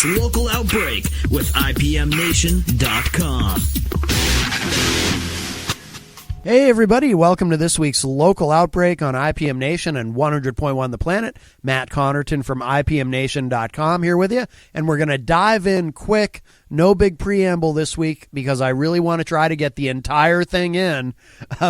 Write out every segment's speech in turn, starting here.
Local Outbreak with IPMNation.com. Hey everybody, welcome to this week's Local Outbreak on IPM Nation and 100.1 The Planet. Matt Connerton from IPMNation.com here with you, and we're going to dive in quick, no big preamble this week because I really want to try to get the entire thing in.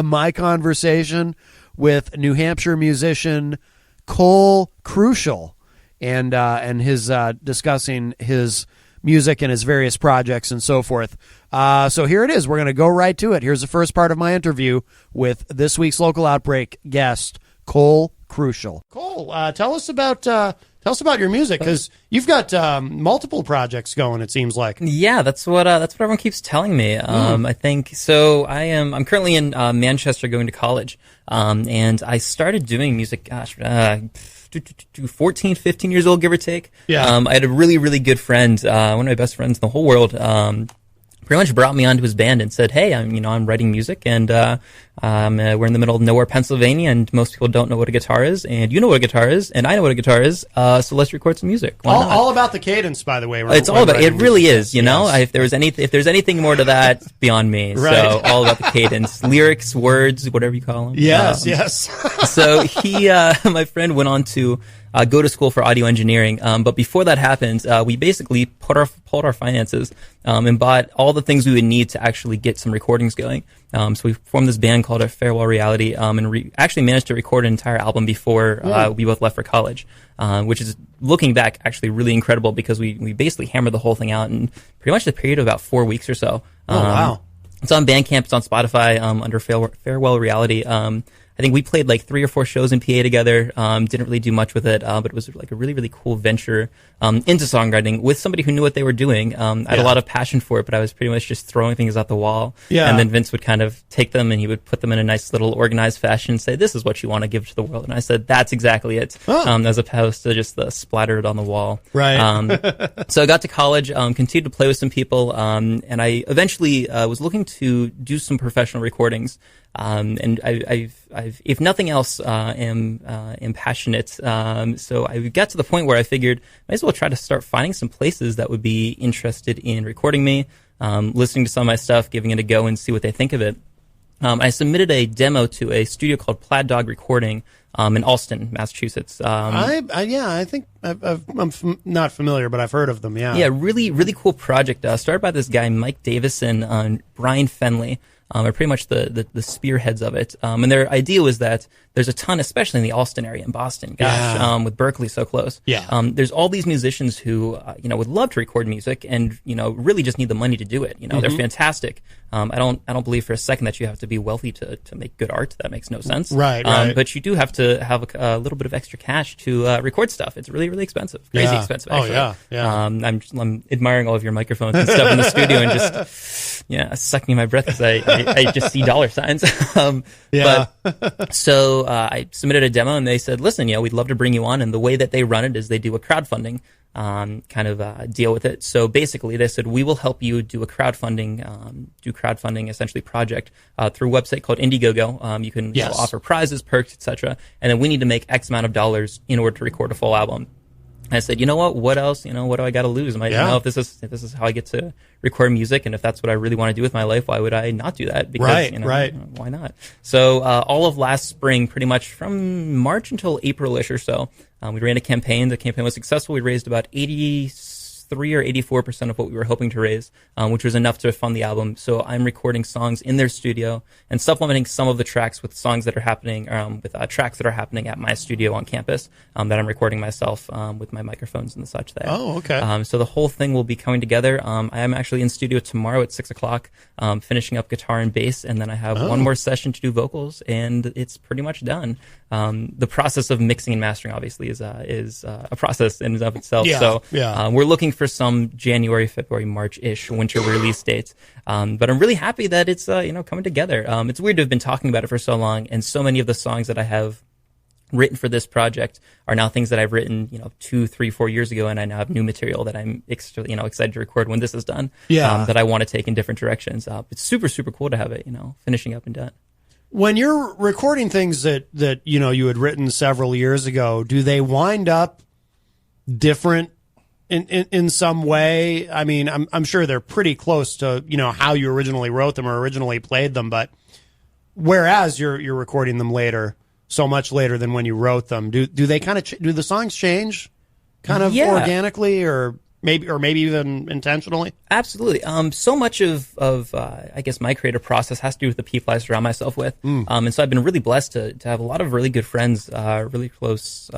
My conversation with New Hampshire musician Cole Crusciel and his discussing his music and his various projects and so forth. So here it is. We're going to go right to it. Here's the first part of my interview with this week's Local Outbreak guest, Cole Crusciel. Cole, tell us about your music, because you've got multiple projects going, it seems like. Yeah, that's what everyone keeps telling me. I think so. I'm currently in Manchester going to college, and I started doing music. 14, 15 years old, give or take. Yeah. I had a really, really good friend, one of my best friends in the whole world, pretty much brought me onto his band and said, "Hey, I'm writing music, and we're in the middle of nowhere, Pennsylvania, and most people don't know what a guitar is, and you know what a guitar is, and I know what a guitar is. So let's record some music." All about the cadence, by the way. It's all about it. Really is, you know. Yes. If there's anything more to that, it's beyond me. Right. So all about the cadence, lyrics, words, whatever you call them. Yes. So my friend went on to go to school for audio engineering. But before that happened, we basically pulled our finances and bought all the things we would need to actually get some recordings going. So we formed this band called Farewell Reality, and actually managed to record an entire album before we both left for college, which is, looking back, actually really incredible, because we basically hammered the whole thing out in pretty much the period of about 4 weeks or so. Wow. It's on Bandcamp, it's on Spotify, under Farewell Reality. I think we played like 3 or 4 shows in PA together. Didn't really do much with it, but it was like a really, really cool venture into songwriting with somebody who knew what they were doing. I had a lot of passion for it, but I was pretty much just throwing things at the wall. Yeah. And then Vince would kind of take them and he would put them in a nice little organized fashion and say, "This is what you want to give to the world." And I said, "That's exactly it," as opposed to just the splattered on the wall. Right. So I got to college, continued to play with some people, and I eventually was looking to do some professional recordings. And I've, if nothing else, am passionate. So I got to the point where I figured might as well try to start finding some places that would be interested in recording me, listening to some of my stuff, giving it a go and see what they think of it. I submitted a demo to a studio called Plaid Dog Recording, in Allston, Massachusetts. I think I'm not familiar, but I've heard of them. Yeah. Yeah. Really, really cool project. Started by this guy, Mike Davison, and Brian Fenley. Are pretty much the spearheads of it. And their idea was that there's a ton, especially in the Allston area in Boston, with Berkeley so close. Yeah. There's all these musicians who, would love to record music and, really just need the money to do it. They're fantastic. I don't believe for a second that you have to be wealthy to make good art. That makes no sense. Right. But you do have to have a little bit of extra cash to record stuff. It's really, really expensive. Crazy expensive, actually. Oh, yeah. I'm admiring all of your microphones and stuff in the studio and just, sucking my breath because I just see dollar signs. So I submitted a demo and they said, "Listen, we'd love to bring you on." And the way that they run it is they do a crowdfunding deal with it. So basically they said, "We will help you do a crowdfunding essentially project through a website called Indiegogo. You can offer prizes, perks, etc. And then we need to make X amount of dollars in order to record a full album." I said, "You know what? What else? What do I got to lose? If this is how I get to record music, and if that's what I really want to do with my life, why would I not do that? Because, why not?" So all of last spring, pretty much from March until April-ish or so, we ran a campaign. The campaign was successful. We raised about 83 or 84% of what we were hoping to raise, which was enough to fund the album. So I'm recording songs in their studio and supplementing some of the tracks with songs that are happening, with tracks that are happening at my studio on campus that I'm recording myself with my microphones and such there. Oh, okay. So the whole thing will be coming together. I am actually in studio tomorrow at 6 o'clock, finishing up guitar and bass, and then I have one more session to do vocals, and it's pretty much done. The process of mixing and mastering obviously is a process in and of itself. We're looking for some January, February, March-ish winter release dates. But I'm really happy that it's coming together. It's weird to have been talking about it for so long, and so many of the songs that I have written for this project are now things that I've written, 2, 3, 4 years ago, and I now have new material that I'm excited to record when this is done. That I want to take in different directions. It's super, super cool to have it, finishing up and done. When you're recording things that you had written several years ago, do they wind up different in some way? I mean, I'm sure they're pretty close to, how you originally wrote them or originally played them, but whereas you're recording them later, so much later than when you wrote them, do they kind of do the songs change kind of organically or maybe even intentionally? Absolutely. So much of I guess my creative process has to do with the people I surround myself with. And so I've been really blessed to have a lot of really good friends, really close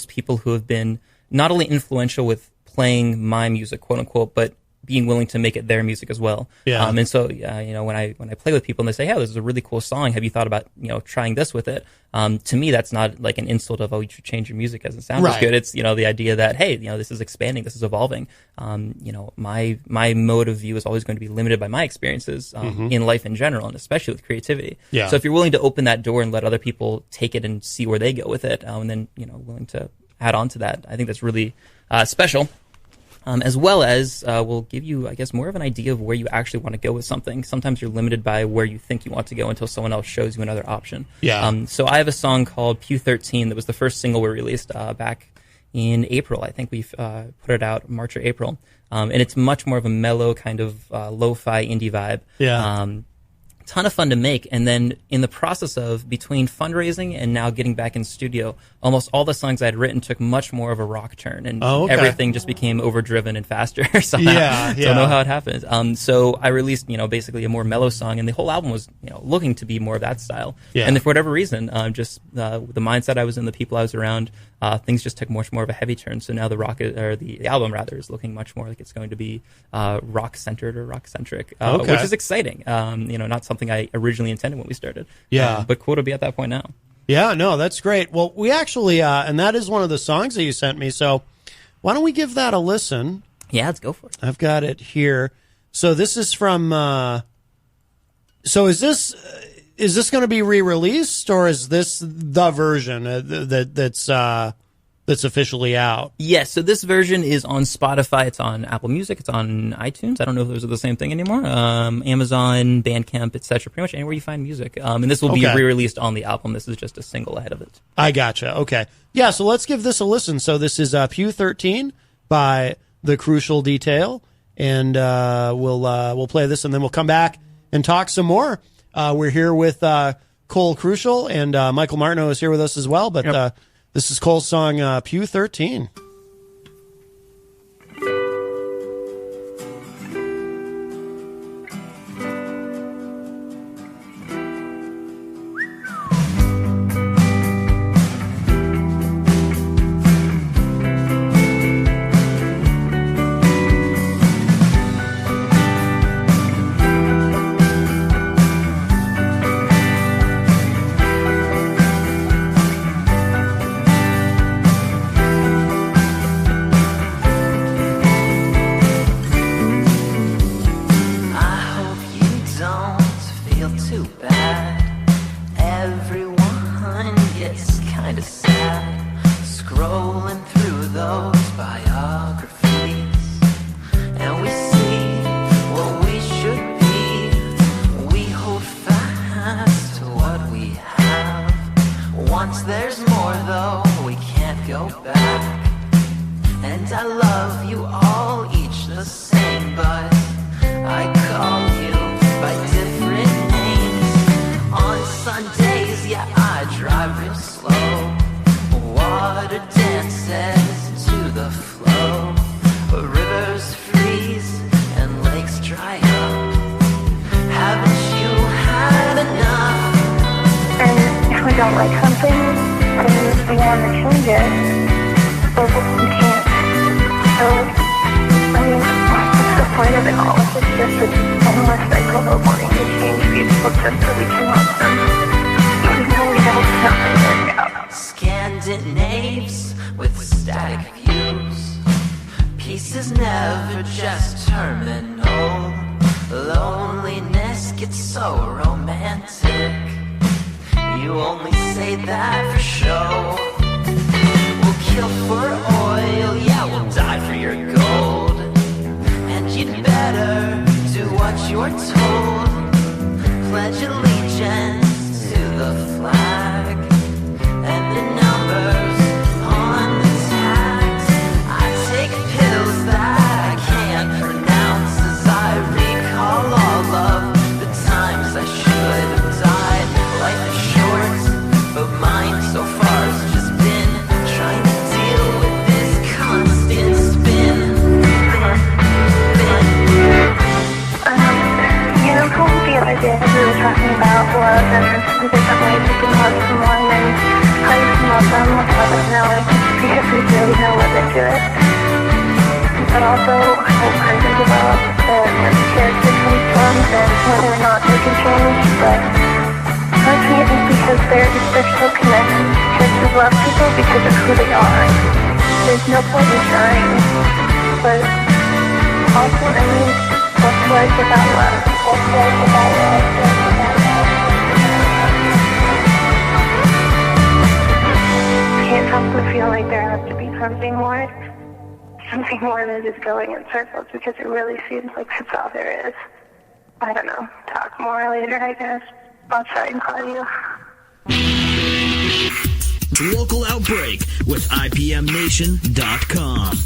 people who have been not only influential with playing my music, quote unquote, but being willing to make it their music as well. Yeah. And so, when I play with people and they say, "Hey, this is a really cool song. Have you thought about, trying this with it?" To me, that's not like an insult of, "Oh, you should change your music because it sounds as good." It's, the idea that, hey, this is expanding, this is evolving. My mode of view is always going to be limited by my experiences, in life in general, and especially with creativity. Yeah. So if you're willing to open that door and let other people take it and see where they go with it, and then, willing to add on to that, I think that's really, special. As well as will give you, I guess, more of an idea of where you actually want to go with something. Sometimes you're limited by where you think you want to go until someone else shows you another option. Yeah. So I have a song called Pew 13 that was the first single we released back in April. I think we put it out March or April. And it's much more of a mellow kind of lo-fi indie vibe. Yeah. Ton of fun to make, and then in the process of between fundraising and now getting back in studio, almost all the songs I'd written took much more of a rock turn, and everything just became overdriven and faster somehow. Yeah. Don't know how it happens. So I released, basically a more mellow song, and the whole album was, looking to be more of that style. Yeah. And for whatever reason, just the mindset I was in, the people I was around, things just took much more of a heavy turn. So now the album rather is looking much more like it's going to be rock centered or rock centric, which is exciting. Not something I originally intended when we started. Yeah. But cool to be at that point now. Yeah, no, that's great. Well, we actually, and that is one of the songs that you sent me. So why don't we give that a listen? Yeah, let's go for it. I've got it here. So this is from, so is this going to be re-released, or is this the version that's officially out? Yes, so this version is on Spotify, it's on Apple Music, it's on iTunes. I don't know if those are the same thing anymore. Amazon, Bandcamp, etc. Pretty much anywhere you find music. And this will be re-released on the album. This is just a single ahead of it. I gotcha. Okay. Yeah, so let's give this a listen. So this is Pew 13 by The Crusciel Detail, and we'll play this, and then we'll come back and talk some more. We're here with Cole Crusciel, and Michael Martineau is here with us as well, but this is Cole's song, Pew 13. Pills also hope country develops and character comes from and whether or not they can change, but honestly, I think because they're so connected, churches love people because of who they are. There's no point in trying, but also, I mean, what's life without love? What's life without love? Can't help but feel like there has to be something more than just going in circles, because it really seems like that's all there is. I don't know. Talk more later, I guess. I'll try and call you. Local Outbreak with IPMNation.com.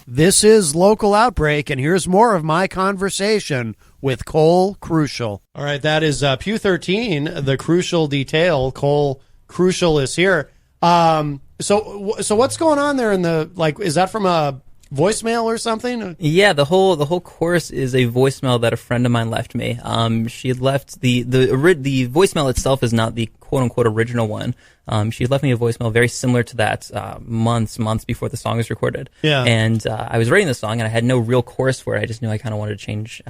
This is Local Outbreak, and here's more of my conversation with Cole Crusciel. All right, that is Pew 13, the Crucial Detail. Cole Crusciel is here. So what's going on there in the, like, is that from a voicemail or something? Yeah, the whole chorus is a voicemail that a friend of mine left me. She had left the voicemail itself is not the quote unquote original one. She had left me a voicemail very similar to that months before the song was recorded. Yeah. And I was writing the song and I had no real chorus for it. I just knew I kind of wanted to change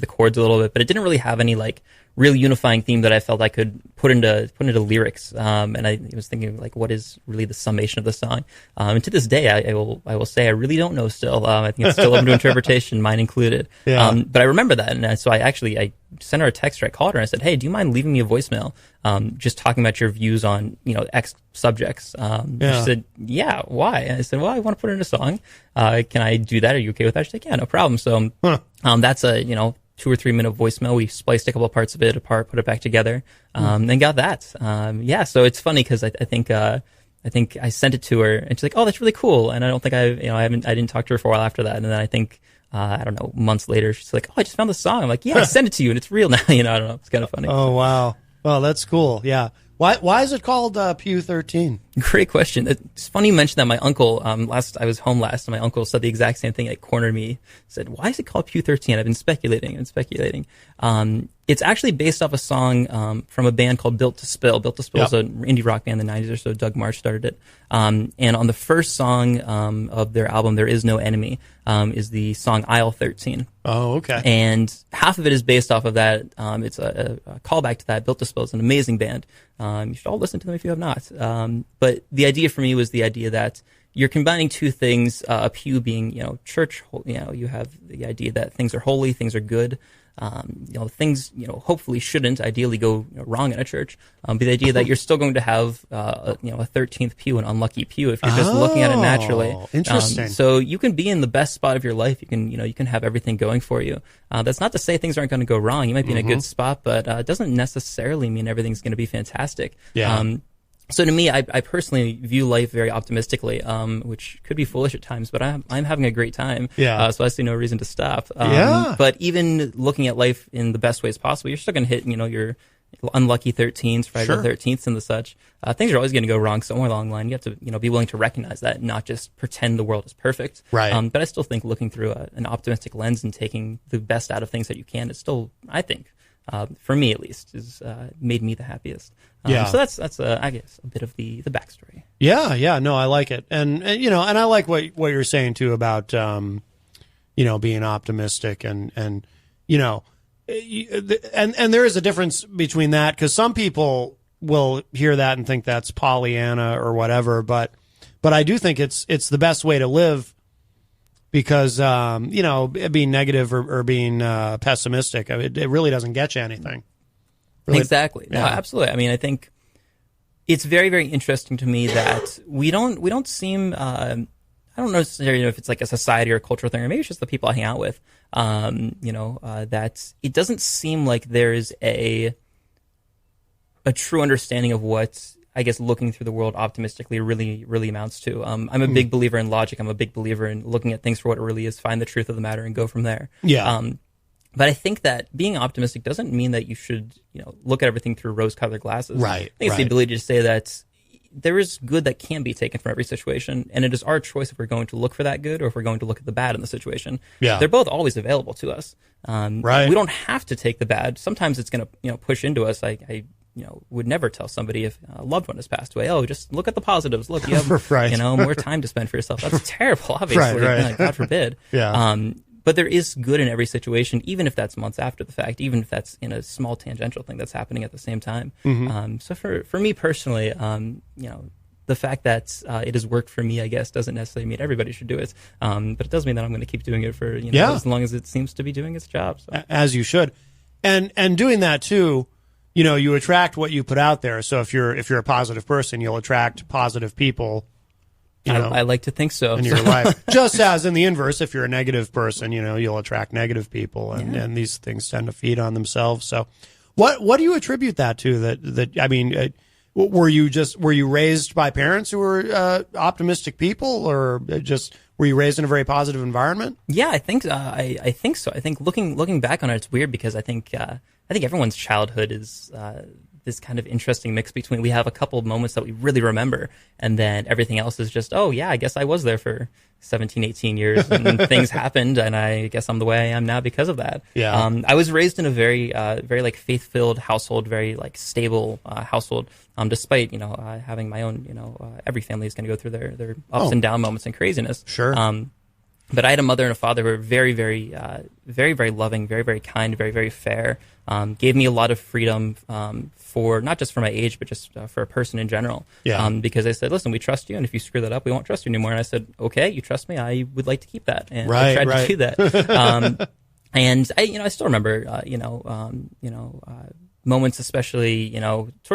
the chords a little bit, but it didn't really have any like real unifying theme that I felt I could put into lyrics. And I was thinking, like, what is really the summation of the song? And to this day, I will say I really don't know still. I think it's still open to interpretation, mine included. Yeah. But I remember that, and so I sent her a text, or I called her and I said, hey, do you mind leaving me a voicemail, just talking about your views on, X subjects? She said, yeah, why? And I said, well, I want to put it in a song. Can I do that? Are you okay with that? She's like, yeah, no problem. So that's a, 2 or 3 minute voicemail. We spliced a couple of parts of it apart, put it back together, and got that. So it's funny because I think I sent it to her and she's like, oh, that's really cool. And I don't think I didn't talk to her for a while after that. And then I think, I don't know, months later, she's like, oh, I just found the song. I'm like, yeah, I sent it to you and it's real now. I don't know. It's kind of funny. Oh, wow. Well, that's cool. Yeah. Why is it called Pew 13? Great question. It's funny you mentioned that. My uncle, I was home last, and my uncle said the exact same thing. Like, cornered me, said, why is it called Pew 13? I've been speculating. It's actually based off a song from a band called Built to Spill. Built to Spill is an indie rock band in the 90s or so. Doug Marsh started it. And on the first song of their album, There Is No Enemy, is the song Aisle 13. Oh, okay. And half of it is based off of that. It's a callback to that. Built to Spill is an amazing band. You should all listen to them if you have not. But the idea for me was the idea that you're combining two things, a pew being, church, you have the idea that things are holy, things are good. Things, hopefully shouldn't ideally go wrong in a church. But the idea that you're still going to have, a 13th pew, an unlucky pew, if you're just looking at it naturally. Interesting. So you can be in the best spot of your life. You can have everything going for you. That's not to say things aren't going to go wrong. You might be in a good spot, but it doesn't necessarily mean everything's going to be fantastic. Yeah. So to me, I personally view life very optimistically, which could be foolish at times, but I'm having a great time. Yeah. So I see no reason to stop. Yeah. But even looking at life in the best ways possible, you're still going to hit, your unlucky 13s, Friday the 13th and the such. Things are always going to go wrong somewhere along the line. You have to, be willing to recognize that and not just pretend the world is perfect. Right. But I still think looking through an optimistic lens and taking the best out of things that you can is still, I think, for me at least, is made me the happiest. So that's I guess a bit of the backstory. Yeah, no, I like it, and and I like what you're saying too about being optimistic and and there is a difference between that, because some people will hear that and think that's Pollyanna or whatever, but I do think it's the best way to live. Because, being negative or being pessimistic, it really doesn't get you anything. Really, exactly. Yeah. No, absolutely. I mean, I think it's very, very interesting to me that we don't seem, I don't necessarily know if it's like a society or a cultural thing, or maybe it's just the people I hang out with, that it doesn't seem like there's a true understanding of what, I guess, looking through the world optimistically really, really amounts to. I'm a big believer in logic. I'm a big believer in looking at things for what it really is, find the truth of the matter, and go from there. Yeah. But I think that being optimistic doesn't mean that you should, look at everything through rose-colored glasses. Right. I think it's the ability to say that there is good that can be taken from every situation, and it is our choice if we're going to look for that good or if we're going to look at the bad in the situation. Yeah. They're both always available to us. Right. We don't have to take the bad. Sometimes it's going to, push into us. would never tell somebody if a loved one has passed away, oh, just look at the positives. Look, you have, Right. more time to spend for yourself. That's terrible, obviously. Right. God forbid. Yeah. But there is good in every situation, even if that's months after the fact, even if that's in a small tangential thing that's happening at the same time. So for me personally, the fact that it has worked for me, I guess, doesn't necessarily mean everybody should do it. But it does mean that I'm going to keep doing it for as long as it seems to be doing its job. So. As you should, and doing that too, you attract what you put out there. So if you're a positive person, you'll attract positive people. I like to think so. In your life, just as in the inverse, if you're a negative person, you'll attract negative people, and these things tend to feed on themselves. So, what do you attribute that to? Were you raised by parents who were optimistic people, or just were you raised in a very positive environment? Yeah, I think I think so. I think looking back on it, it's weird because I think everyone's childhood is this kind of interesting mix between we have a couple of moments that we really remember, and then everything else is just, oh yeah, I guess I was there for 17, 18 years and things happened, and I guess I'm the way I am now because of that. Yeah. I was raised in a very like faith-filled household, very like stable household, despite having my own, every family is going to go through their ups and down moments and craziness. Sure. But I had a mother and a father who were very, very, very, very loving, very, very kind, very, very fair. Gave me a lot of freedom for not just for my age, but just for a person in general. Yeah. Because they said, "Listen, we trust you, and if you screw that up, we won't trust you anymore." And I said, "Okay, you trust me. I would like to keep that." And I tried to do that. And I still remember, moments, especially,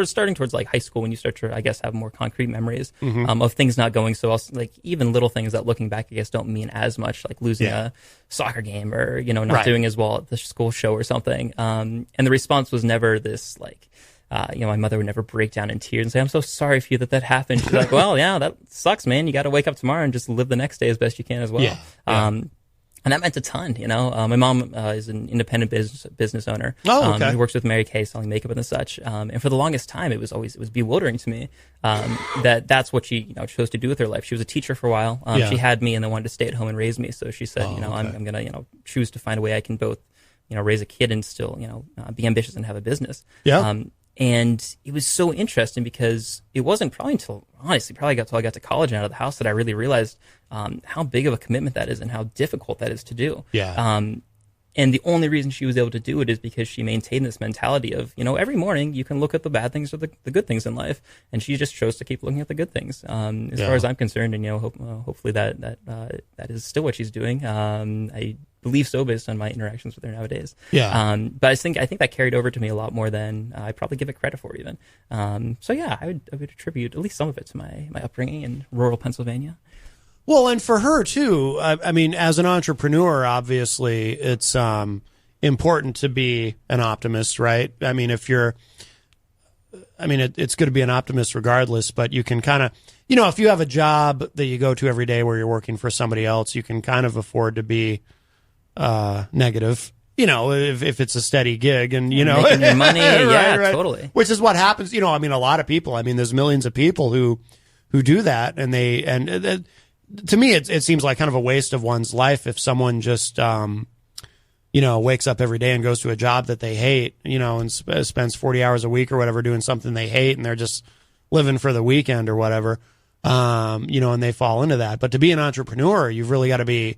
starting towards like high school when you start to, I guess, have more concrete memories of things not going so well, like even little things that looking back, I guess, don't mean as much, like losing a soccer game or, not doing as well at the school show or something. And the response was never this like, my mother would never break down in tears and say, "I'm so sorry for you that happened." She's like, "Well, yeah, that sucks, man. You got to wake up tomorrow and just live the next day as best you can as well." Yeah. And that meant a ton, My mom is an independent business owner. Oh, okay. She works with Mary Kay selling makeup and such. And for the longest time, it was bewildering to me that's what she chose to do with her life. She was a teacher for a while. She had me and then wanted to stay at home and raise me. So she said, I'm going to choose to find a way I can both raise a kid and still be ambitious and have a business. Yeah. And it was so interesting because it wasn't probably until I got to college and out of the house that I really realized how big of a commitment that is and how difficult that is to do. Yeah. And the only reason she was able to do it is because she maintained this mentality of, every morning you can look at the bad things or the good things in life. And she just chose to keep looking at the good things. As far as I'm concerned, and, hopefully that is still what she's doing. I believe so based on my interactions with her nowadays. Yeah. But I think that carried over to me a lot more than I probably give it credit for even. So yeah, I would attribute at least some of it to my upbringing in rural Pennsylvania. Well, and for her too, I mean, as an entrepreneur, obviously it's important to be an optimist, right? I mean, it's good to be an optimist regardless, but you can kind of, if you have a job that you go to every day where you're working for somebody else, you can kind of afford to be negative, if it's a steady gig and, making your money. Yeah, right. Totally. Which is what happens. A lot of people, there's millions of people who do that, and to me, it seems like kind of a waste of one's life if someone just, wakes up every day and goes to a job that they hate, and spends 40 hours a week or whatever doing something they hate, and they're just living for the weekend or whatever, and they fall into that. But to be an entrepreneur, you've really got to be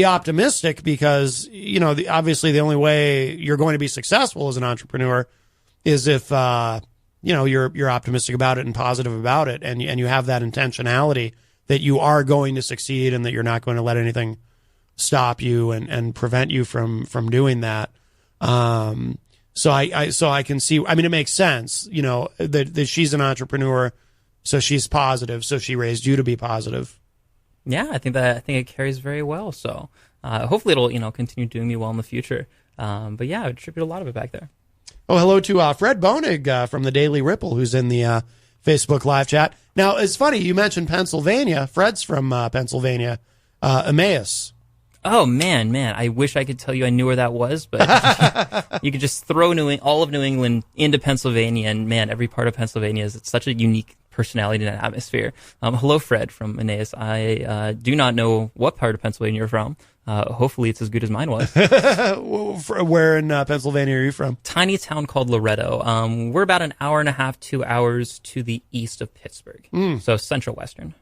optimistic because, obviously the only way you're going to be successful as an entrepreneur is if, you're optimistic about it and positive about it, and you have that intentionality that you are going to succeed and that you're not going to let anything stop you and prevent you from doing that. So I can see, it makes sense, that she's an entrepreneur, so she's positive, so she raised you to be positive. Yeah, I think it carries very well. So hopefully it'll continue doing me well in the future. But yeah, I would attribute a lot of it back there. Oh, hello to Fred Bonig from the Daily Ripple, who's in the Facebook live chat. Now, it's funny, you mentioned Pennsylvania. Fred's from Pennsylvania, Emmaus. Oh, man, I wish I could tell you I knew where that was, but you could just throw all of New England into Pennsylvania, and man, every part of Pennsylvania is such a unique personality and atmosphere. Hello, Fred from Emmaus. I do not know what part of Pennsylvania you're from, hopefully it's as good as mine was. Where in Pennsylvania are you from? Tiny town called Loretto. We're about an hour and a half, 2 hours to the east of Pittsburgh. So central western.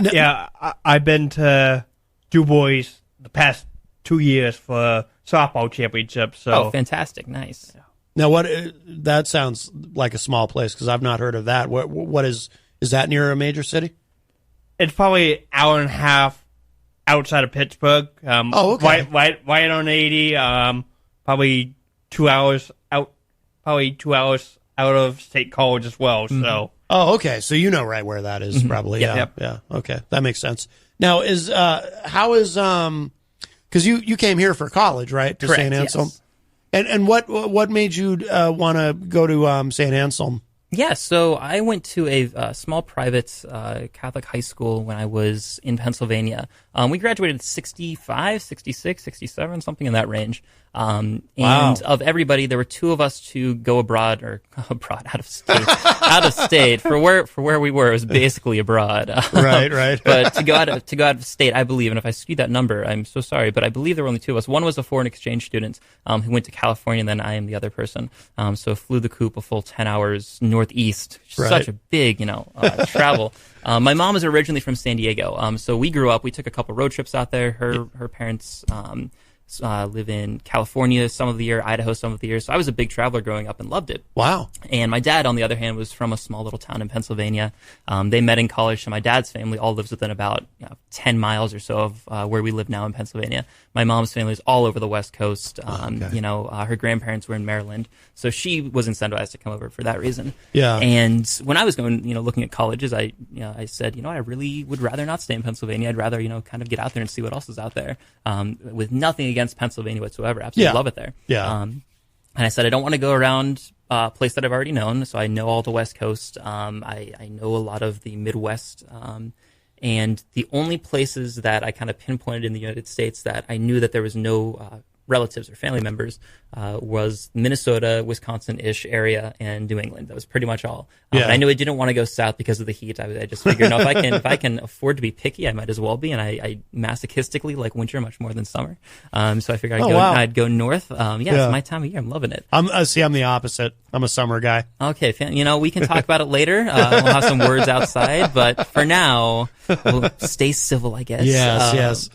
Yeah, I've been to Du Bois the past 2 years for softball championship. So. Oh, fantastic. Nice. Now, that sounds like a small place because I've not heard of that. What is that near a major city? It's probably an hour and a half outside of Pittsburgh. Okay. Right on 80. Probably 2 hours out. Probably 2 hours out of State College as well. So. Oh, okay. So you know right where that is, probably. Yeah. Yeah. Okay, that makes sense. Now, how is because you came here for college, right? To Correct, St. Anselm. yes. And what made you want to go to St. Anselm? Yeah, so I went to a small private Catholic high school when I was in Pennsylvania. We graduated 65, 66, 67, something in that range. And of everybody, there were two of us to go abroad, out of state. For where we were, it was basically abroad. Right. But to go out of state, I believe, and if I skewed that number, I'm so sorry, but I believe there were only two of us. One was a foreign exchange student who went to California, and then I am the other person. So flew the coop a full 10 hours northeast. Right. Such a big, travel. My mom is originally from San Diego, so we grew up. We took a couple road trips out there. Her parents live in California some of the year, Idaho some of the year. So I was a big traveler growing up and loved it. Wow. And my dad, on the other hand, was from a small little town in Pennsylvania. They met in college, so my dad's family all lives within about 10 miles or so of where we live now in Pennsylvania. My mom's family is all over the West Coast. Her grandparents were in Maryland, so she was incentivized to come over for that reason. Yeah. And when I was going, looking at colleges, I said, I really would rather not stay in Pennsylvania. I'd rather, kind of get out there and see what else is out there. With nothing against Pennsylvania whatsoever. Absolutely love it there. Yeah. And I said, I don't want to go around a place that I've already known. So I know all the West Coast. I know a lot of the Midwest. And the only places that I kind of pinpointed in the United States that I knew that there was no relatives or family members was Minnesota, Wisconsin-ish area, and New England. That was pretty much all. Yeah. I knew I didn't want to go south because of the heat. I just figured, if I can afford to be picky, I might as well be. And I masochistically like winter much more than summer. So I figured I'd go north. It's my time of year. I'm loving it. I'm the opposite. I'm a summer guy. Okay, we can talk about it later. We'll have some words outside, but for now, we'll stay civil, I guess. Yes.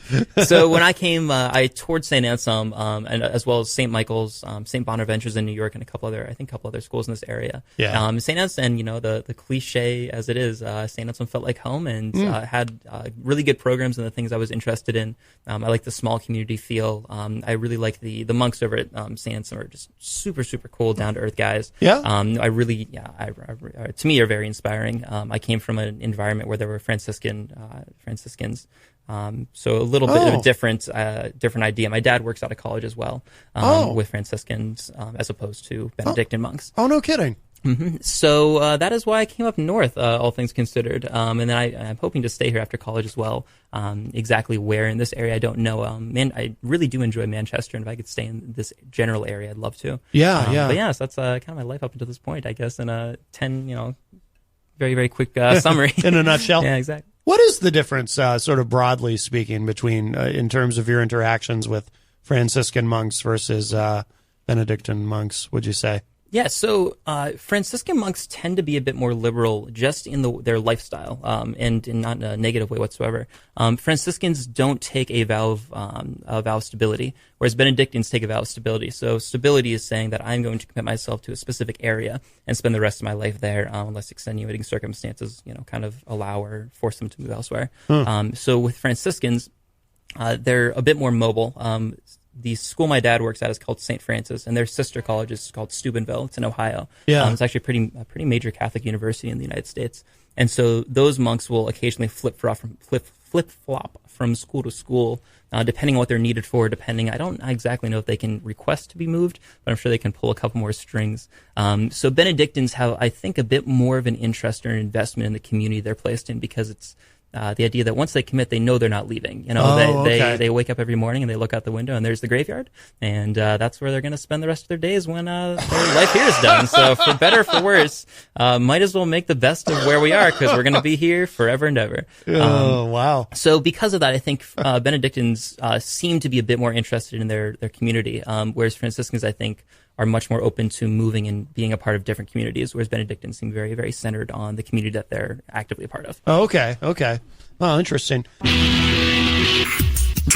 So when I came, I toured St. Anselm, and as well as St. Michael's, St. Bonaventure's in New York, and a couple other schools in this area. Yeah. St. Anselm, the cliche as it is, St. Anselm felt like home and had really good programs and the things I was interested in. I like the small community feel. I really like the monks over at St. Anselm are just super, super cool, down to earth guys. Yeah. To me, are very inspiring. I came from an environment where there were Franciscans. So a little bit of a different idea. My dad works out of college as well, with Franciscans, as opposed to Benedictine monks. Oh, no kidding. Mm-hmm. So that is why I came up north, all things considered. And then I'm hoping to stay here after college as well. Exactly where in this area, I don't know. I really do enjoy Manchester, and if I could stay in this general area, I'd love to. Yeah. But yes, that's kind of my life up until this point, I guess, in a 10, very, very quick summary. In a nutshell. Yeah, exactly. What is the difference, sort of broadly speaking, between in terms of your interactions with Franciscan monks versus Benedictine monks, would you say? Yeah, so Franciscan monks tend to be a bit more liberal just in their lifestyle, and in not in a negative way whatsoever. Franciscans don't take a vow of stability, whereas Benedictines take a vow of stability. So stability is saying that I'm going to commit myself to a specific area and spend the rest of my life there, unless extenuating circumstances, kind of allow or force them to move elsewhere. So with Franciscans, they're a bit more mobile. The school my dad works at is called St. Francis, and their sister college is called Steubenville. It's in Ohio. Yeah. It's actually a pretty major Catholic university in the United States. And so those monks will occasionally flip-flop from school to school, depending on what they're needed for, I don't exactly know if they can request to be moved, but I'm sure they can pull a couple more strings. So Benedictines have, I think, a bit more of an interest or an investment in the community they're placed in, because the idea that once they commit, they know they're not leaving. They wake up every morning and they look out the window and there's the graveyard, and that's where they're going to spend the rest of their days when their life here is done. So for better or for worse, might as well make the best of where we are, because we're going to be here forever and ever. Wow. So because of that, I think Benedictines seem to be a bit more interested in their community, whereas Franciscans, I think, are much more open to moving and being a part of different communities, whereas Benedictines seem very, very centered on the community that they're actively a part of. Oh, okay. Oh, interesting.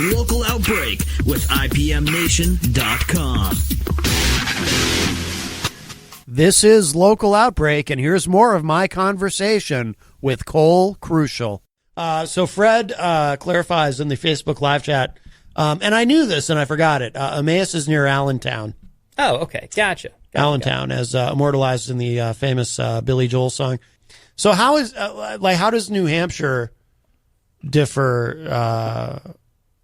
Local Outbreak with IPMNation.com. This is Local Outbreak, and here's more of my conversation with Cole Crusciel. So Fred clarifies in the Facebook live chat, and I knew this and I forgot it. Emmaus is near Allentown. Oh, okay. Gotcha. Allentown, as immortalized in the famous Billy Joel song. So how does New Hampshire differ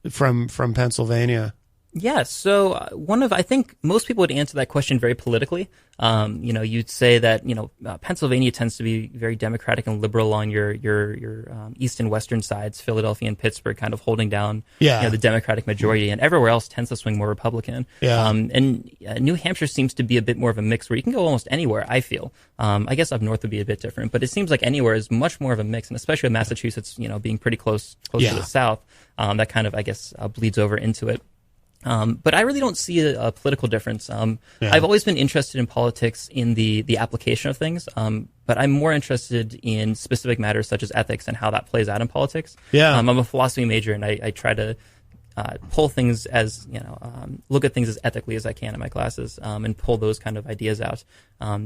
from Pennsylvania? Yeah, so I think most people would answer that question very politically. You'd say that, Pennsylvania tends to be very democratic and liberal on your east and western sides, Philadelphia and Pittsburgh kind of holding down the Democratic majority, and everywhere else tends to swing more Republican. Yeah. And New Hampshire seems to be a bit more of a mix where you can go almost anywhere, I feel. I guess up north would be a bit different, but it seems like anywhere is much more of a mix, and especially with Massachusetts, being pretty close to the south, that kind of, I guess, bleeds over into it. But I really don't see a political difference. I've always been interested in politics in the application of things, but I'm more interested in specific matters such as ethics and how that plays out in politics. Yeah. I'm a philosophy major, and I try to pull things as, look at things as ethically as I can in my classes, and pull those kind of ideas out.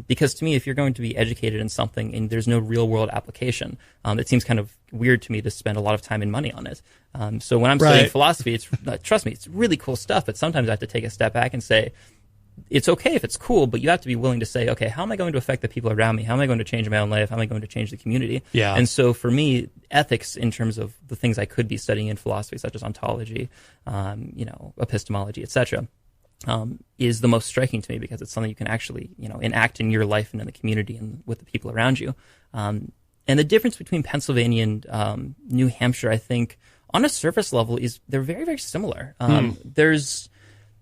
Because to me, if you're going to be educated in something and there's no real world application, it seems kind of weird to me to spend a lot of time and money on it. So when I'm studying philosophy, trust me, it's really cool stuff, but sometimes I have to take a step back and say, it's okay if it's cool, but you have to be willing to say, okay, how am I going to affect the people around me? How am I going to change my own life? How am I going to change the community? Yeah. And so for me, ethics in terms of the things I could be studying in philosophy, such as ontology, epistemology, etc., is the most striking to me, because it's something you can actually, enact in your life and in the community and with the people around you. And the difference between Pennsylvania and New Hampshire, I think, on a surface level, is they're very, very similar.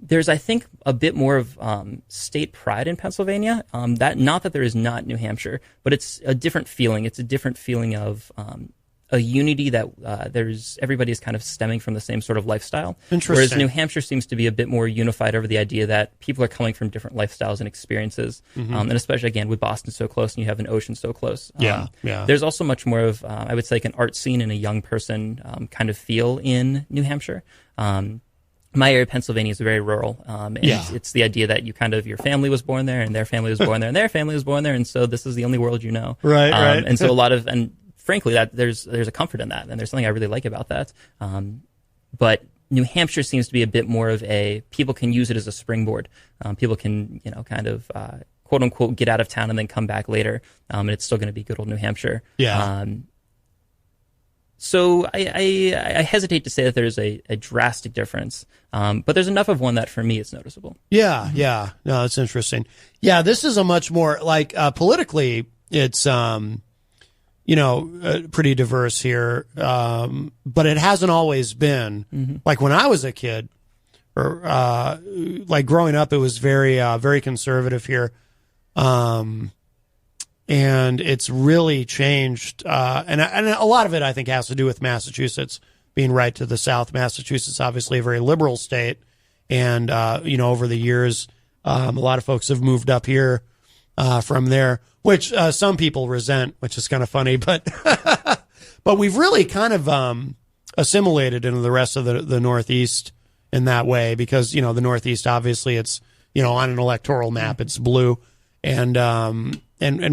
There's, I think, a bit more of state pride in Pennsylvania. That not that there is not New Hampshire, but it's a different feeling. It's a different feeling of a unity that everybody is kind of stemming from the same sort of lifestyle. Interesting. Whereas New Hampshire seems to be a bit more unified over the idea that people are coming from different lifestyles and experiences. And especially, again, with Boston so close and you have an ocean so close. There's also much more of, I would say, like an art scene and a young person kind of feel in New Hampshire. My area of Pennsylvania is very rural. It's the idea that your family was born there, and their family was born there, and their family was born there, and so this is the only world you know. Right. And so and frankly, that there's a comfort in that, and there's something I really like about that. But New Hampshire seems to be a bit more of people can use it as a springboard. People can, quote unquote, get out of town and then come back later, and it's still going to be good old New Hampshire. Yeah. So I hesitate to say that there's a drastic difference, but there's enough of one that for me it's noticeable. Yeah. No, it's interesting. Yeah, this is a much more, politically, it's, pretty diverse here, but it hasn't always been. Like when I was a kid, or growing up, it was very, very conservative here. And it's really changed, and a lot of it, I think, has to do with Massachusetts being right to the south. Massachusetts, obviously, a very liberal state, and over the years, a lot of folks have moved up here from there, which some people resent, which is kind of funny, but but we've really kind of assimilated into the rest of the Northeast in that way, because the Northeast, obviously, it's on an electoral map, it's blue, and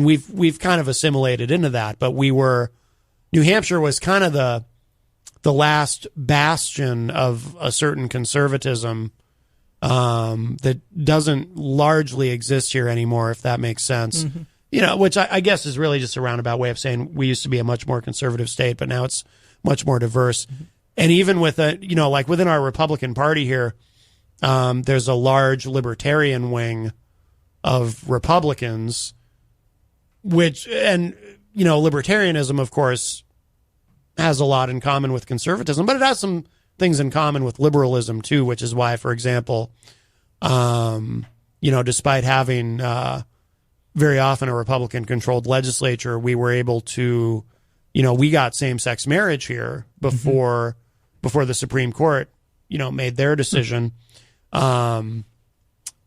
we've kind of assimilated into that, but New Hampshire was kind of the last bastion of a certain conservatism that doesn't largely exist here anymore, if that makes sense. Which I guess is really just a roundabout way of saying we used to be a much more conservative state, but now it's much more diverse. And even with within our Republican Party here, there's a large libertarian wing of Republicans, libertarianism, of course, has a lot in common with conservatism, but it has some things in common with liberalism too, which is why, for example, despite having very often a Republican-controlled legislature, we were able to, we got same-sex marriage here before the Supreme Court, made their decision. And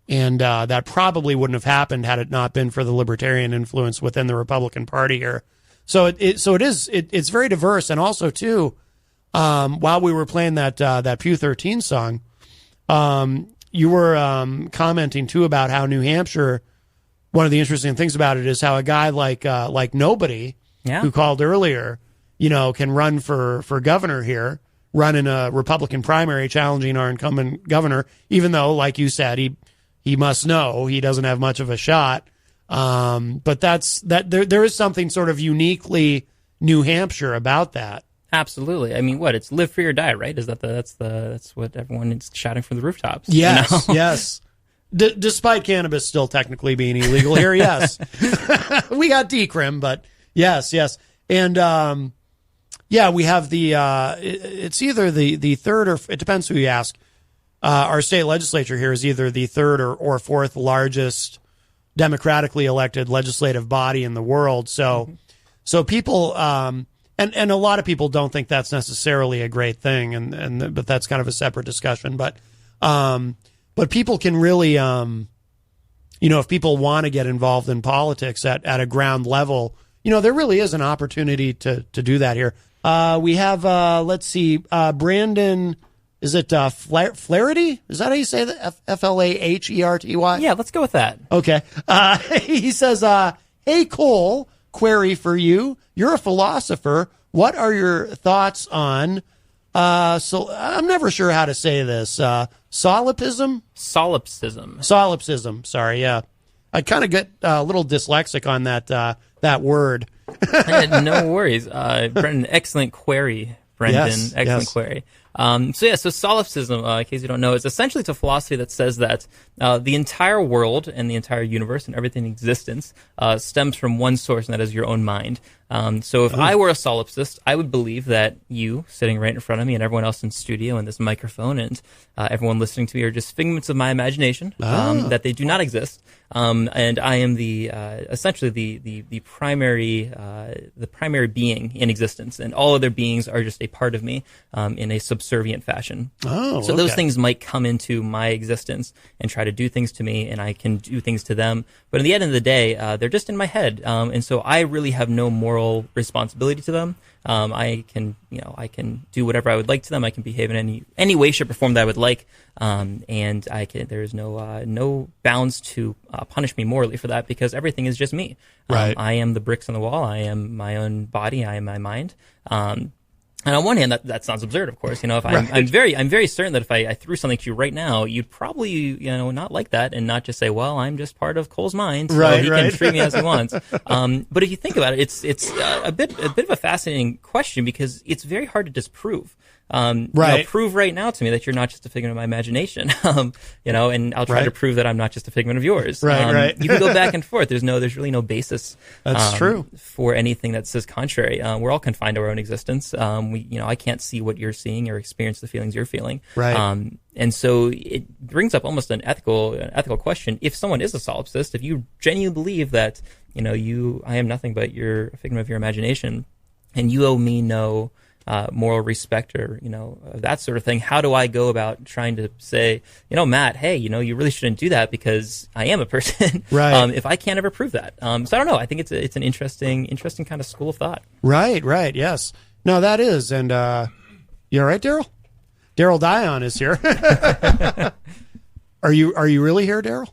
that probably wouldn't have happened had it not been for the libertarian influence within the Republican Party here. So it's very diverse. And also too, while we were playing that Pew 13 song, you were commenting too about how New Hampshire, one of the interesting things about it is how a guy like Nobody, who called earlier, can run for governor here, run in a Republican primary challenging our incumbent governor, even though, like you said, he must know he doesn't have much of a shot. But there is something sort of uniquely New Hampshire about that. Absolutely. I mean, it's live free or die, right? Is that's what everyone is shouting from the rooftops? Yes, yes. Despite cannabis still technically being illegal here, yes. We got decrim, but yes. And we have it's either the third or it depends who you ask. Our state legislature here is either the third or fourth largest democratically elected legislative body in the world. So people, and a lot of people don't think that's necessarily a great thing, but that's kind of a separate discussion. But people can really, if people want to get involved in politics at a ground level, there really is an opportunity to do that here. We have, let's see, Brandon. Is it Flaherty? Is that how you say that? Flaherty? Yeah, let's go with that. Okay. He says, hey, Cole, query for you. You're a philosopher. What are your thoughts on, so I'm never sure how to say this, solipsism? Solipsism. Sorry, yeah. I kind of get a little dyslexic on that word. No worries. Brendan, excellent query, Brendan. Yes, excellent query. So solipsism, in case you don't know, is essentially a philosophy that says that the entire world and the entire universe and everything in existence stems from one source, and that is your own mind. So if I were a solipsist, I would believe that you, sitting right in front of me, and everyone else in studio and this microphone and everyone listening to me are just figments of my imagination, that they do not exist. And I am essentially the primary being in existence, and all other beings are just a part of me in a subservient fashion. So those things might come into my existence and try to do things to me, and I can do things to them. But at the end of the day, they're just in my head, and so I really have no moral responsibility to them. I can do whatever I would like to them. I can behave in any way, shape, or form that I would like, and there's no bounds to punish me morally for that, because everything is just me. Right. I am the bricks on the wall. I am my own body. I am my mind. And on one hand, that sounds absurd, of course. If I'm very certain that if I threw something to you right now, you'd probably not like that and not just say, well, I'm just part of Cole's mind, so he can treat me as he wants. But if you think about it, it's a bit of a fascinating question, because it's very hard to disprove. Prove right now to me that you're not just a figment of my imagination, and I'll try to prove that I'm not just a figment of yours. Right. You can go back and forth. There's really no basis. That's true. For anything that says contrary. We're all confined to our own existence. I can't see what you're seeing or experience the feelings you're feeling. Right. And so it brings up almost an ethical question. If someone is a solipsist, if you genuinely believe that, I am nothing but you're a figment of your imagination, and you owe me no moral respect or that sort of thing, how do I go about trying to say, Matt, hey, you really shouldn't do that because I am a person, right? If I can't ever prove that, so I don't know. I think it's an interesting kind of school of thought. Right. Yes. No, that is. And you all right, Daryl? Daryl Dion is here. Are you really here, Daryl?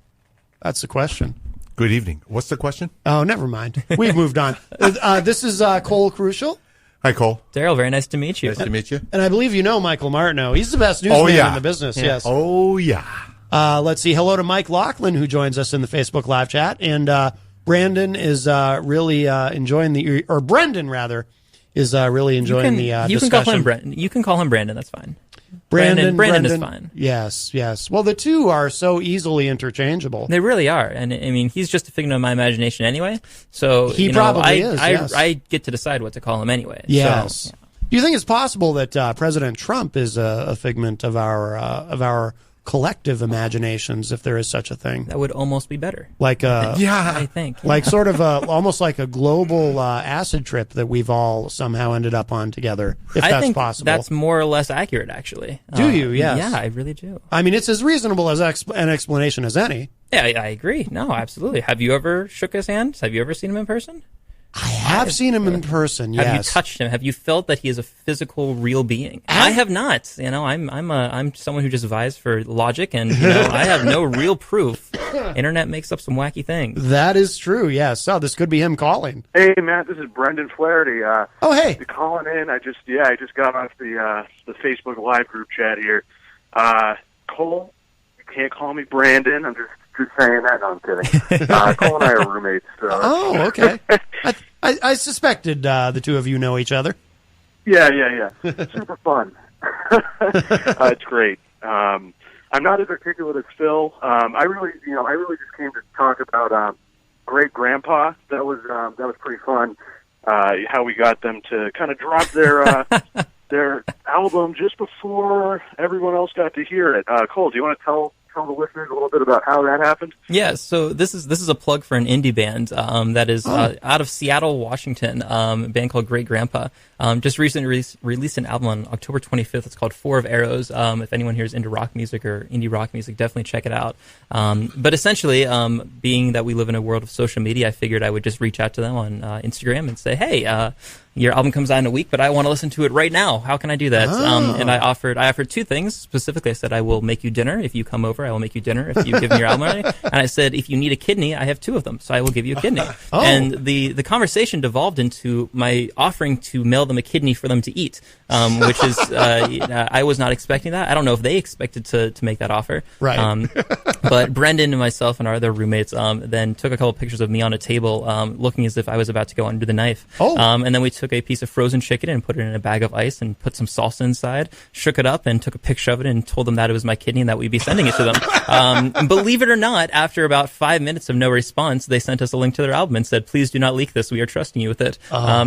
That's the question. Good evening. What's the question? Oh, never mind. We've moved on. This is Cole Crusciel. Hi, Cole. Daryl, very nice to meet you. Nice to meet you. And I believe Michael Martineau. He's the best newsman in the business. Yeah. Yes. Oh, yeah. Let's see. Hello to Mike Laughlin, who joins us in the Facebook live chat. And Brandon is really enjoying or Brendan, rather, is really enjoying the discussion. You can call him Brandon. That's fine. Brandon is fine. Yes. Well, the two are so easily interchangeable. They really are. And I mean, he's just a figment of my imagination anyway. So he probably is. Yes. I get to decide what to call him anyway. Yes. So, Do you think it's possible that President Trump is a figment of our collective imaginations, if there is such a thing? That would almost be better. Like I think. like sort of almost like a global acid trip that we've all somehow ended up on together, if I that's think possible. that's more or less accurate, actually. Do you? Yes. Yeah, I really do. I mean, it's as reasonable as an explanation as any. Yeah, I agree. No, absolutely. Have you ever shook his hand? Have you ever seen him in person? I have seen him in person. Yes. Have you touched him? Have you felt that he is a physical, real being? I have not. You know, I'm someone who just vies for logic, and I have no real proof. Internet makes up some wacky things. That is true. Yes. So this could be him calling. Hey, Matt, this is Brendan Flaherty. Oh, hey. Calling in. I just got off the Facebook Live group chat here. Cole, you can't call me Brandon. I'm just saying that. No, I'm kidding. Cole and I are roommates. So. Oh, okay. I suspected the two of you know each other. Yeah. Super fun. It's great. I'm not as articulate as Phil. I really just came to talk about Great Grandpa. That was pretty fun. How we got them to kind of drop their album just before everyone else got to hear it. Cole, do you want to tell the listeners a little bit about how that happened? Yeah, so this is a plug for an indie band that is out of Seattle, Washington, a band called Great Grandpa. Just recently released an album on October 25th. It's called Four of Arrows. If anyone here is into rock music or indie rock music, definitely check it out. But essentially, being that we live in a world of social media, I figured I would just reach out to them on Instagram and say, hey, your album comes out in a week, but I want to listen to it right now. How can I do that? And I offered two things. Specifically, I said, I will make you dinner. If you come over, I will make you dinner if you give me your album already. And I said, if you need a kidney, I have two of them, so I will give you a kidney. And the conversation devolved into my offering to mail them a kidney for them to eat, which is, I was not expecting that. I don't know if they expected to make that offer. Right. But Brendan and myself and our other roommates then took a couple pictures of me on a table looking as if I was about to go under the knife. And then we took a piece of frozen chicken and put it in a bag of ice and put some salsa inside, shook it up and took a picture of it and told them that it was my kidney and that we'd be sending it to them. Believe it or not, after about 5 minutes of no response, they sent us a link to their album and said, please do not leak this. We are trusting you with it.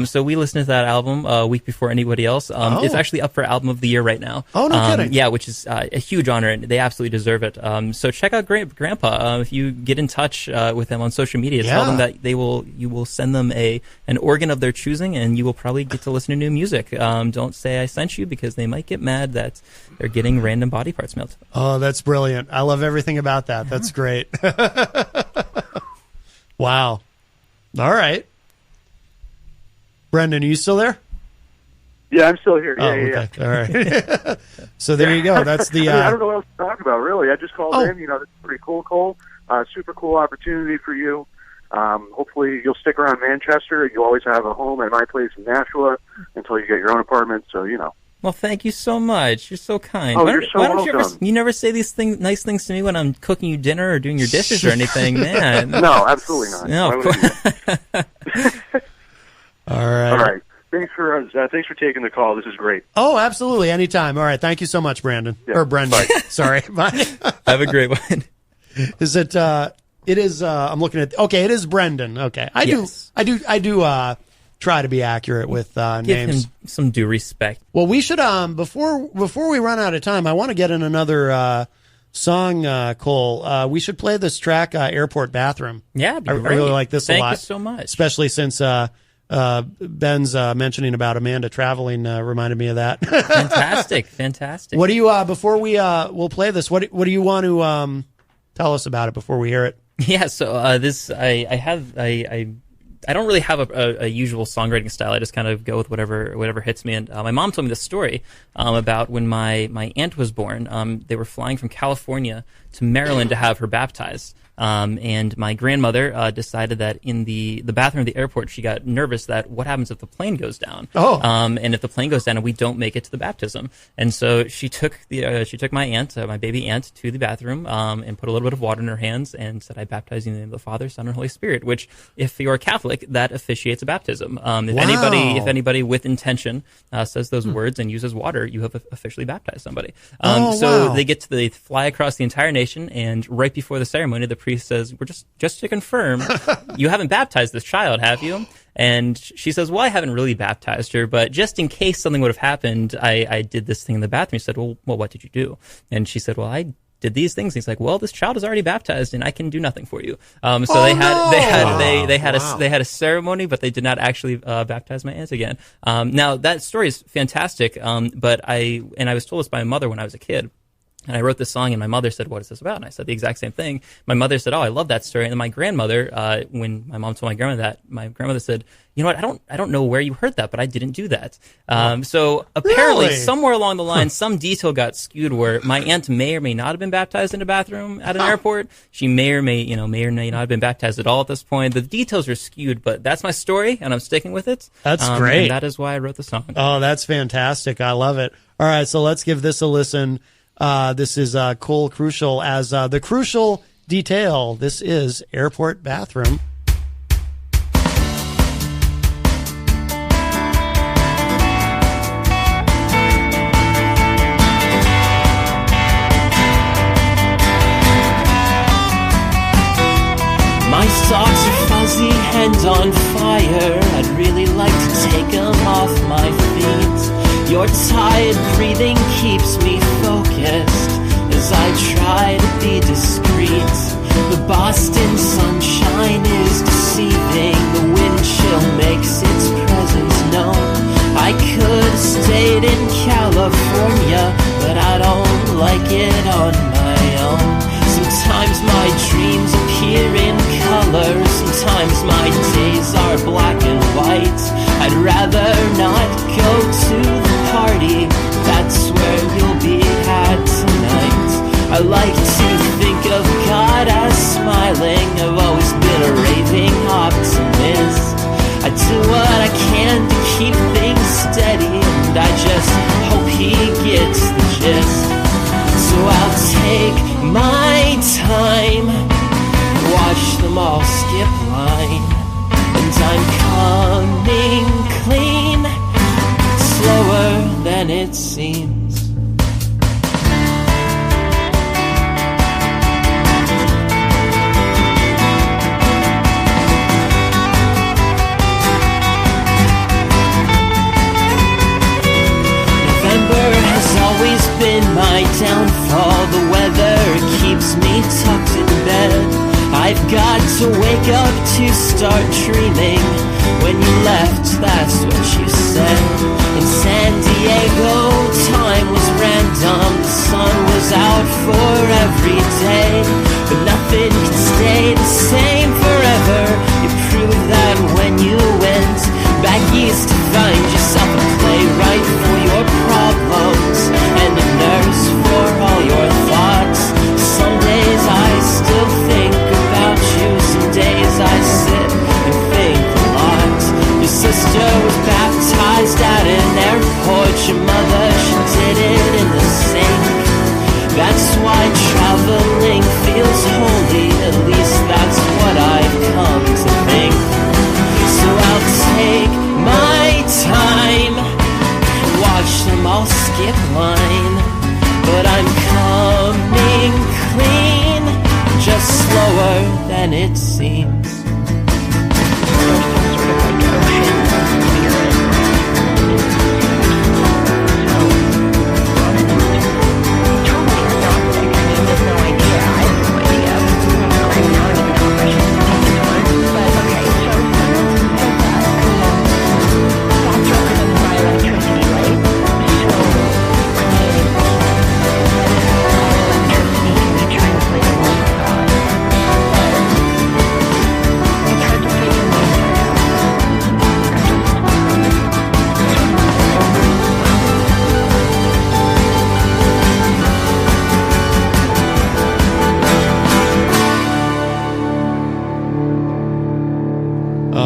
So we listened to that album a week before anybody else. It's actually up for Album of the Year right now. Oh, no kidding. Yeah, which is a huge honor, and they absolutely deserve it. So check out Great Grandpa. If you get in touch with them on social media, tell them that you will send them an organ of their choosing, and you will probably get to listen to new music. Don't say I sent you, because they might get mad that they're getting random body parts mailed. Oh, that's brilliant. I love everything about that. That's great. Wow. All right. Brendan, are you still there? Yeah, I'm still here. Okay. All right. So there you go. That's the. I don't know what else to talk about, really. I just called in. This is pretty cool, Cole. Super cool opportunity for you. Hopefully you'll stick around Manchester. You'll always have a home at my place in Nashua until you get your own apartment. So, Well, thank you so much. You're so kind. Oh, you're so welcome. You never say these nice things to me when I'm cooking you dinner or doing your dishes or anything, man. No, absolutely not. No, of course. All right. Thanks for taking the call. This is great. Oh, absolutely. Anytime. All right. Thank you so much, Brandon. Yeah. Or Brendan. Sorry. Bye. Have a great one. Is it? It is. I'm looking at. Okay, it is Brendan. Okay, I do try to be accurate with Give names. him some due respect. Well, we should before we run out of time, I want to get in another song, Cole. We should play this track, Airport Bathroom. Yeah, I really like this a lot. Thank you so much. Especially since Ben's mentioning about Amanda traveling reminded me of that. Fantastic. What do you before we'll play this? What do you want to tell us about it before we hear it? Yeah, so this I don't really have a usual songwriting style. I just kind of go with whatever hits me. And my mom told me this story about when my aunt was born. They were flying from California to Maryland to have her baptized. And my grandmother decided that in the bathroom of the airport, she got nervous that what happens if the plane goes down? And if the plane goes down and we don't make it to the baptism. And so she took my aunt, my baby aunt, to the bathroom and put a little bit of water in her hands and said, I baptize you in the name of the Father, Son, and Holy Spirit, which, if you're a Catholic, that officiates a baptism. If anybody with intention says those words and uses water, you have officially baptized somebody. They fly across the entire nation, and right before the ceremony, the priest says, we're just to confirm, you haven't baptized this child, have you? And she says, well, I haven't really baptized her, but just in case something would have happened, I did this thing in the bathroom. He said, well, what did you do? And she said, well, I did these things. He's like, well, this child is already baptized and I can do nothing for you. They had a ceremony, but they did not actually baptize my aunt again. Now that story is fantastic. But I was told this by my mother when I was a kid. And I wrote this song, and my mother said, what is this about? And I said the exact same thing. My mother said, oh, I love that story. And then my grandmother, when my mom told my grandmother that, my grandmother said, you know what, I don't know where you heard that, but I didn't do that. So apparently, Really? somewhere along the line, some detail got skewed where my aunt may or may not have been baptized in a bathroom at an airport. She may or may not have been baptized at all at this point. The details are skewed, but that's my story, and I'm sticking with it. That's great. And that is why I wrote the song. Oh, that's fantastic. I love it. All right, so let's give this a listen. This is Cole Crusciel as the Crucial Detail. This is Airport Bathroom. My socks are fuzzy and on fire. I'd really like to take them off my feet. Your tired breathing keeps me focused as I try to be discreet. The Boston sunshine is deceiving. The wind chill makes its presence known. I could have stayed in California, but I don't like it on my own. Sometimes my dreams appear in color. Sometimes my days are black and white. I'd rather not go to the party. That's where you'll be at tonight. I like to think of God as smiling. I've always been a raving optimist. I do what I can to keep things steady, and I just hope he gets the gist. So I'll take my time, watch them all skip line, and I'm coming clean, slower than it seems. Always been my downfall. The weather keeps me tucked in bed. I've got to wake up to start dreaming. When you left, that's what you said. In San Diego, time was random. The sun was out for every day, but nothing can stay the same forever. You proved that when you went back east to find yourself a playwright for your problems and a nurse for all your thoughts. Some days I still think about you. Some days I sit and think a lot. Your sister was baptized at an airport. Your mother, she did it in the sink. That's why traveling feels holy. At least that's what I've come to think. So I'll take my time, watch them all skip line, but I'm coming clean, just slower than it seems.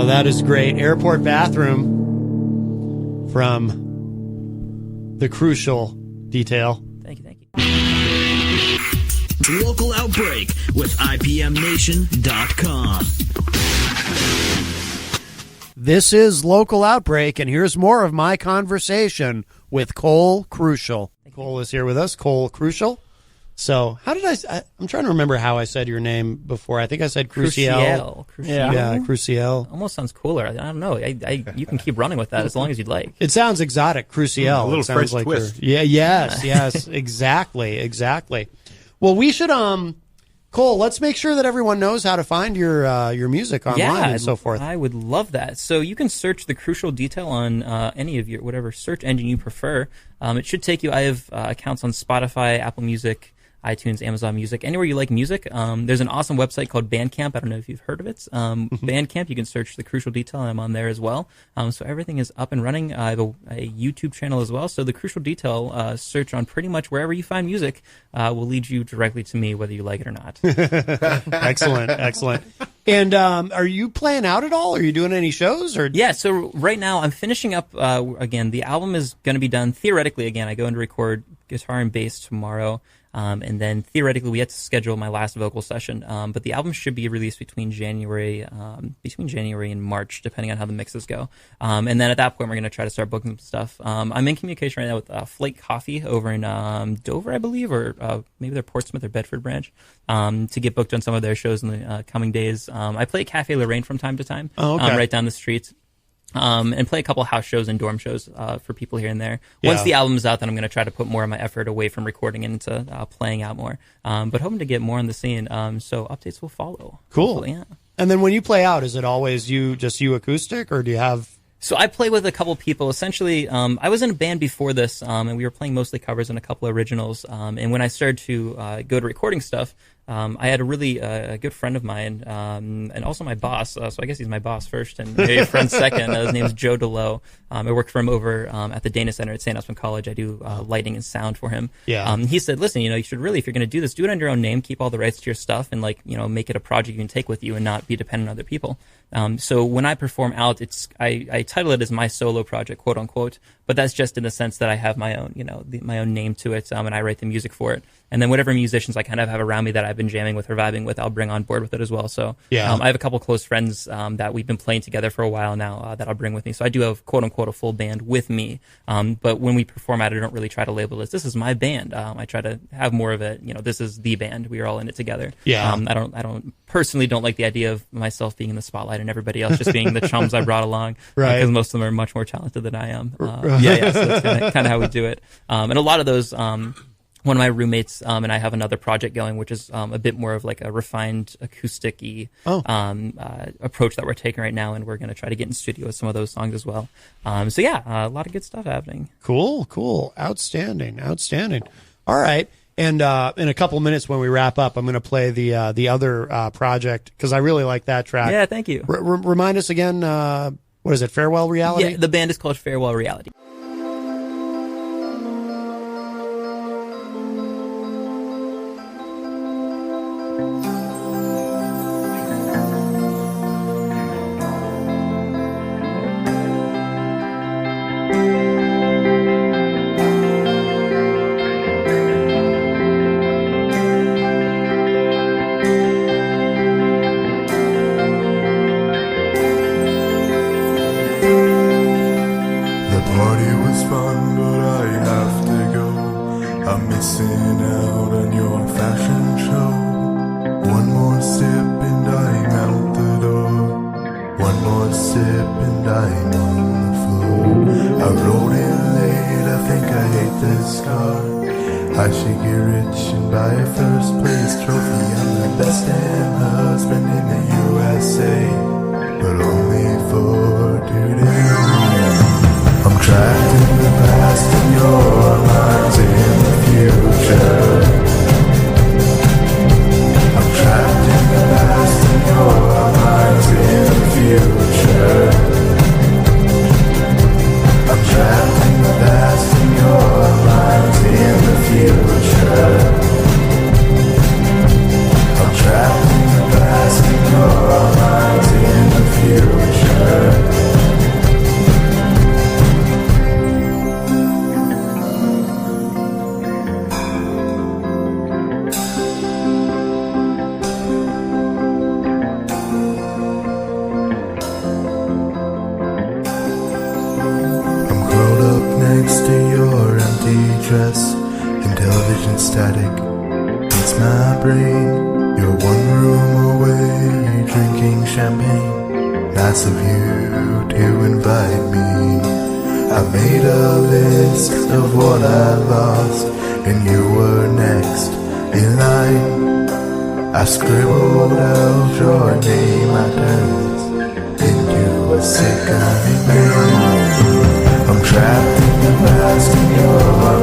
That is great. Airport Bathroom from the Crucial Detail. Thank you. Local Outbreak with IPMNation.com. This is Local Outbreak, and here's more of my conversation with Cole Crusciel. Cole is here with us. Cole Crusciel. So how did I'm trying to remember how I said your name before. I think I said Crusciel. Yeah, Crusciel. Almost sounds cooler. I don't know. You can keep running with that as long as you'd like. It sounds exotic, Crusciel. A little It sounds French twist. Yes, exactly. Well, we should Cole, let's make sure that everyone knows how to find your music online and so forth. I would love that. So you can search the Crucial Detail on any of your whatever search engine you prefer. It should take you. I have accounts on Spotify, Apple Music, iTunes, Amazon Music, anywhere you like music. There's an awesome website called Bandcamp. I don't know if you've heard of it. Bandcamp, you can search The Crucial Detail, and I'm on there as well. So everything is up and running. I have a YouTube channel as well. So The Crucial Detail, search on pretty much wherever you find music will lead you directly to me, whether you like it or not. Excellent. And are you playing out at all? Are you doing any shows? Or Yeah, so right now I'm finishing up, again, the album is going to be done theoretically. Again, I go in to record guitar and bass tomorrow. And then theoretically, we have to schedule my last vocal session. But the album should be released between January and March, depending on how the mixes go. And then at that point, we're going to try to start booking some stuff. I'm in communication right now with Flake Coffee over in Dover, I believe, or maybe their Portsmouth or Bedford branch, to get booked on some of their shows in the coming days. I play at Cafe Lorraine from time to time, right down the street. And play a couple house shows and dorm shows for people here and there. Once the album's out, then I'm going to try to put more of my effort away from recording and into playing out more. But hoping to get more on the scene. So updates will follow. Cool. Hopefully, yeah. And then when you play out, is it always you acoustic, or do you have... So I play with a couple people. Essentially, I was in a band before this, and we were playing mostly covers and a couple of originals. And when I started to go to recording stuff, I had a really good friend of mine, and also my boss. So I guess he's my boss first, and maybe a friend second. His name is Joe DeLoe. I work for him over at the Dana Center at St. Osmond College. I do lighting and sound for him. Yeah. He said, "Listen, you should really, if you're going to do this, do it under your own name. Keep all the rights to your stuff, and make it a project you can take with you, and not be dependent on other people." So when I perform out, I title it as my solo project, quote unquote. But that's just in the sense that I have my own, my own name to it, and I write the music for it. And then whatever musicians I kind of have around me that I've been jamming with or vibing with, I'll bring on board with it as well. So I have a couple close friends that we've been playing together for a while now that I'll bring with me. So I do have, quote unquote, a full band with me. But when we perform out, I don't really try to label it as this is my band. I try to have more of a, this is the band. We are all in it together. Yeah. I personally don't like the idea of myself being in the spotlight and everybody else just being the chums I brought along. Right. Because most of them are much more talented than I am. So that's kind of how we do it. And a lot of those, one of my roommates and I have another project going, which is a bit more of like a refined acoustic-y approach that we're taking right now, and we're going to try to get in studio with some of those songs as well. A lot of good stuff happening. Cool. Outstanding. All right. And in a couple minutes when we wrap up, I'm going to play the other project because I really like that track. Yeah, thank you. Remind us again, what is it, Farewell Reality? Yeah, the band is called Farewell Reality. next to your empty dress in television static. my brain. You're one room away, drinking champagne. Nice of you to invite me. I made a list of what I lost, and you were next in line. I scribbled out your name, I turned into a sickening man. I'm trapped in the past and you're